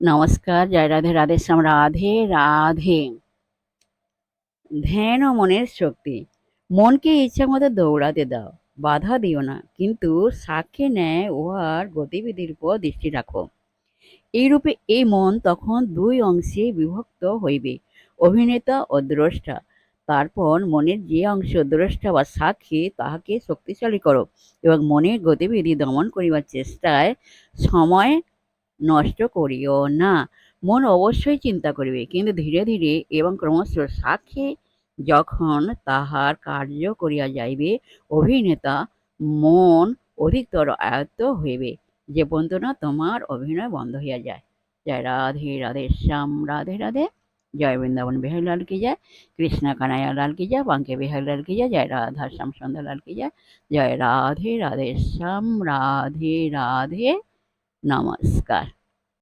নমস্কার, জয় রাধে, রাধেশ্যাম, রাধে রাধে। ধ্যান ও মনের শক্তি। মনকে ইচ্ছা মতো দৌড়াতে দাও, বাধা দিও না, কিন্তু সাক্ষী ন্যায় উহার গতিবিধির উপর দৃষ্টি রাখো। এইরূপে এই মন তখন দুই অংশে বিভক্ত হইবে, অভিনেতা ও দ্রষ্টা। তারপর মনের যে অংশ দ্রষ্টা বা সাক্ষী, তাহাকে শক্তিশালী করো এবং মনের গতিবিধি দমন করিবার চেষ্টায় সময় নষ্ট করিও না। মন অবশ্যই চিন্তা করিবে, কিন্তু ধীরে ধীরে এবং ক্রমশ সাক্ষী যখন তাহার কার্য করিয়া যাইবে, অভিনেতা মন অধিকতর আয়ত্ত হইবে, যে পর্যন্ত না তোমার অভিনয় বন্ধ হইয়া যায়। জয় রাধে, রাধে শ্যাম, রাধে রাধে। জয় বৃন্দাবন বিহারী লাল কি যায়, কৃষ্ণ কানাইয়া লাল কি যায়, বাঙ্কে বিহারী লাল কি যায়, জয় রাধা শ্যাম সুন্দর লাল কি যায়। জয় রাধে, রাধে শ্যাম, রাধে রাধে। নমস্কার।